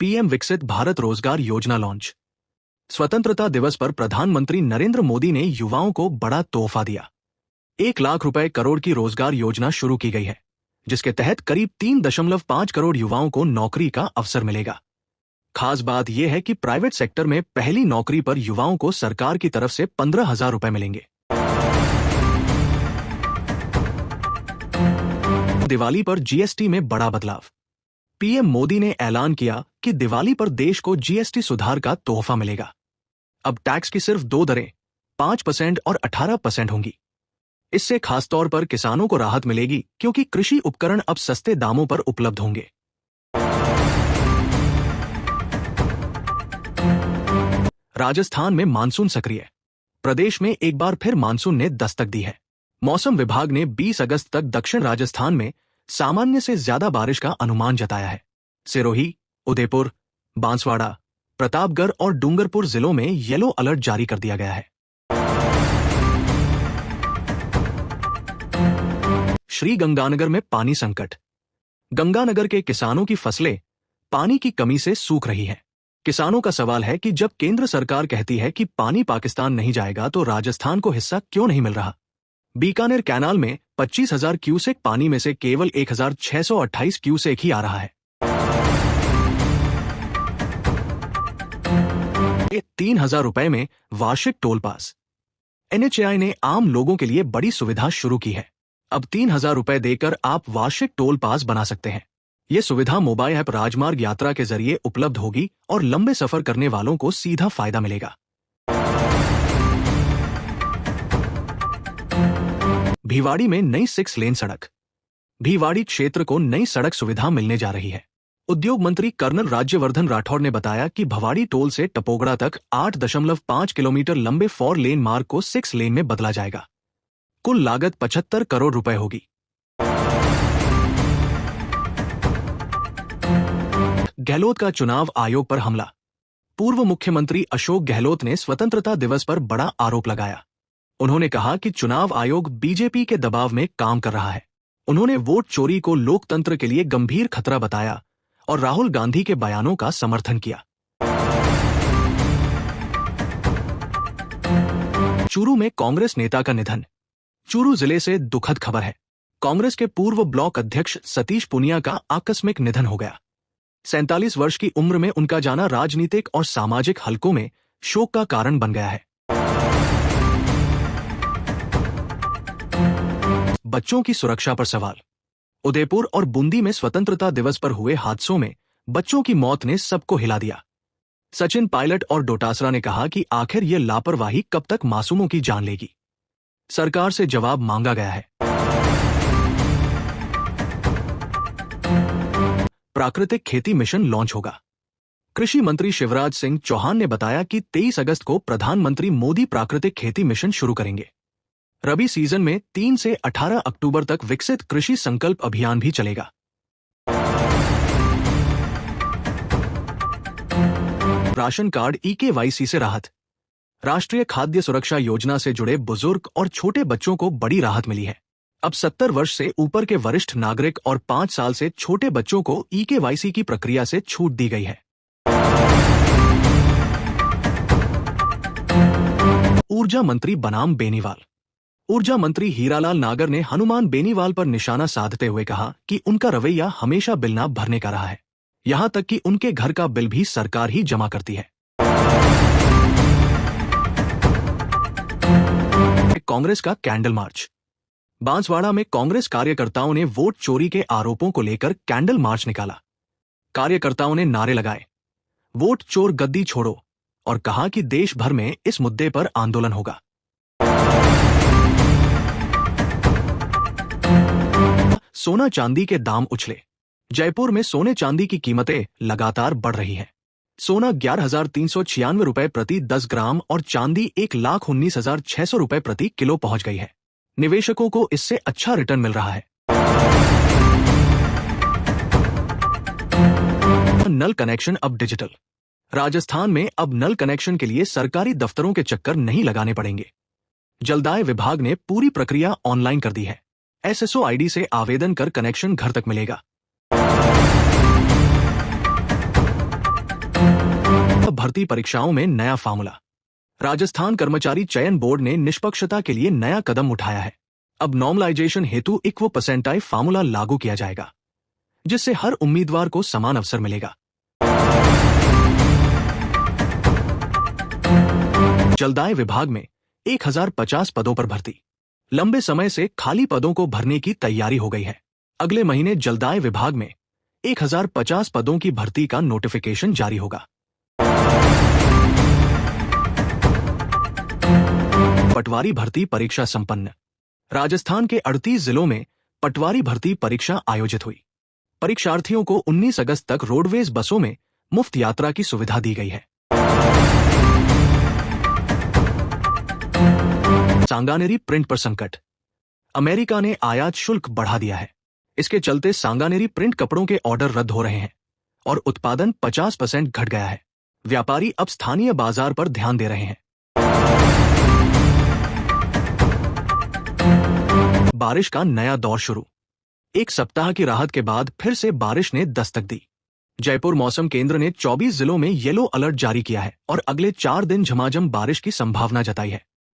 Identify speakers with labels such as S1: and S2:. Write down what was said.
S1: PM विकसित भारत रोजगार योजना लॉन्च। स्वतंत्रता दिवस पर प्रधानमंत्री नरेंद्र मोदी ने युवाओं को बड़ा तोहफा दिया। 1 लाख रुपए करोड़ की रोजगार योजना शुरू की गई है, जिसके तहत करीब 3.5 करोड़ युवाओं को नौकरी का अवसर मिलेगा। खास बात यह है कि प्राइवेट सेक्टर में पहली नौकरी पर युवाओं को सरकार की तरफ से 15,000 रुपए मिलेंगे। दिवाली पर जीएसटी में बड़ा बदलाव। पीएम मोदी ने ऐलान किया कि दिवाली पर देश को जीएसटी सुधार का तोहफा मिलेगा। अब टैक्स की सिर्फ 2 दरें 5% और 18% होंगी। इससे खासतौर पर किसानों को राहत मिलेगी, क्योंकि कृषि उपकरण अब सस्ते दामों पर उपलब्ध होंगे। राजस्थान में मानसून सक्रिय। प्रदेश में एक बार फिर मानसून ने दस्तक दी है। मौसम विभाग ने 20 अगस्त तक दक्षिण राजस्थान में सामान्य से ज्यादा बारिश का अनुमान जताया है। सिरोही, उदयपुर, बांसवाड़ा, प्रतापगढ़ और डूंगरपुर जिलों में येलो अलर्ट जारी कर दिया गया है। श्री गंगानगर में पानी संकट। गंगानगर के किसानों की फसलें पानी की कमी से सूख रही हैं। किसानों का सवाल है कि जब केंद्र सरकार कहती है कि पानी पाकिस्तान नहीं जाएगा, तो राजस्थान को हिस्सा क्यों नहीं मिल रहा। बीकानेर कैनाल में 25,000 क्यूसेक पानी में से केवल 1,628 क्यूसेक ही आ रहा है। 3,000 रुपए में वार्षिक टोल पास। एनएचएआई ने आम लोगों के लिए बड़ी सुविधा शुरू की है। अब 3,000 रुपए देकर आप वार्षिक टोल पास बना सकते हैं। यह सुविधा मोबाइल ऐप राजमार्ग यात्रा के जरिए उपलब्ध होगी और लंबे सफर करने वालों को सीधा फायदा मिलेगा। भिवाड़ी में नई 6 लेन सड़क। भिवाड़ी क्षेत्र को नई सड़क सुविधा मिलने जा रही है। उद्योग मंत्री कर्नल राज्यवर्धन राठौड़ ने बताया कि भवाड़ी टोल से टपोगड़ा तक 8.5 किलोमीटर लंबे 4 लेन मार्ग को 6 लेन में बदला जाएगा। कुल लागत 75 करोड़ रुपए होगी। गहलोत का चुनाव आयोग पर हमला। पूर्व मुख्यमंत्री अशोक गहलोत ने स्वतंत्रता दिवस पर बड़ा आरोप लगाया। उन्होंने कहा कि चुनाव आयोग बीजेपी के दबाव में काम कर रहा है। उन्होंने वोट चोरी को लोकतंत्र के लिए गंभीर खतरा बताया और राहुल गांधी के बयानों का समर्थन किया। चूरू में कांग्रेस नेता का निधन। चूरू जिले से दुखद खबर है। कांग्रेस के पूर्व ब्लॉक अध्यक्ष सतीश पुनिया का आकस्मिक निधन हो गया। 47 वर्ष की उम्र में उनका जाना राजनीतिक और सामाजिक हलकों में शोक का कारण बन गया है। बच्चों की सुरक्षा पर सवाल। उदयपुर और बूंदी में स्वतंत्रता दिवस पर हुए हादसों में बच्चों की मौत ने सबको हिला दिया। सचिन पायलट और डोटासरा ने कहा कि आखिर ये लापरवाही कब तक मासूमों की जान लेगी। सरकार से जवाब मांगा गया है। प्राकृतिक खेती मिशन लॉन्च होगा। कृषि मंत्री शिवराज सिंह चौहान ने बताया कि 23 अगस्त को प्रधानमंत्री मोदी प्राकृतिक खेती मिशन शुरू करेंगे। रबी सीजन में 3 से 18 अक्टूबर तक विकसित कृषि संकल्प अभियान भी चलेगा। राशन कार्ड ई-केवाईसी से राहत। राष्ट्रीय खाद्य सुरक्षा योजना से जुड़े बुजुर्ग और छोटे बच्चों को बड़ी राहत मिली है। अब 70 वर्ष से ऊपर के वरिष्ठ नागरिक और 5 साल से छोटे बच्चों को ई-केवाईसी की प्रक्रिया से छूट दी गई है। ऊर्जा मंत्री बनाम बेनीवाल। ऊर्जा मंत्री हीरालाल नागर ने हनुमान बेनीवाल पर निशाना साधते हुए कहा कि उनका रवैया हमेशा बिल ना भरने का रहा है। यहां तक कि उनके घर का बिल भी सरकार ही जमा करती है। कांग्रेस का कैंडल मार्च। बांसवाड़ा में कांग्रेस कार्यकर्ताओं ने वोट चोरी के आरोपों को लेकर कैंडल मार्च निकाला। कार्यकर्ताओं ने नारे लगाए, वोट चोर गद्दी छोड़ो, और कहा कि देश भर में इस मुद्दे पर आंदोलन होगा। सोना चांदी के दाम उछले। जयपुर में सोने चांदी की कीमतें लगातार बढ़ रही हैं। सोना 11,396 रुपए प्रति 10 ग्राम और चांदी 1,19,600 रुपए प्रति किलो पहुंच गई है। निवेशकों को इससे अच्छा रिटर्न मिल रहा है। नल कनेक्शन अब डिजिटल। राजस्थान में अब नल कनेक्शन के लिए सरकारी दफ्तरों के चक्कर नहीं लगाने पड़ेंगे। जलदाय विभाग ने पूरी प्रक्रिया ऑनलाइन कर दी है। एसएसओ आईडी से आवेदन कर कनेक्शन घर तक मिलेगा। भर्ती परीक्षाओं में नया फार्मूला। राजस्थान कर्मचारी चयन बोर्ड ने निष्पक्षता के लिए नया कदम उठाया है। अब नॉर्मलाइजेशन हेतु इक्व परसेंटाइल फार्मूला लागू किया जाएगा, जिससे हर उम्मीदवार को समान अवसर मिलेगा। जलदाय विभाग में 1050 पदों पर भर्ती। लंबे समय से खाली पदों को भरने की तैयारी हो गई है। अगले महीने जलदाय विभाग में 1050 पदों की भर्ती का नोटिफिकेशन जारी होगा। पटवारी भर्ती परीक्षा संपन्न। राजस्थान के 38 जिलों में पटवारी भर्ती परीक्षा आयोजित हुई। परीक्षार्थियों को 19 अगस्त तक रोडवेज बसों में मुफ्त यात्रा की सुविधा दी गई है। सांगानेरी प्रिंट पर संकट। अमेरिका ने आयात शुल्क बढ़ा दिया है। इसके चलते सांगानेरी प्रिंट कपड़ों के ऑर्डर रद्द हो रहे हैं और उत्पादन 50% घट गया है। व्यापारी अब स्थानीय बाजार पर ध्यान दे रहे हैं। बारिश का नया दौर शुरू। एक सप्ताह की राहत के बाद फिर से बारिश ने दस्तक दी। जयपुर मौसम केंद्र ने 24 जिलों में येलो अलर्ट जारी किया है और अगले 4 दिन झमाझम बारिश की संभावना जताई है।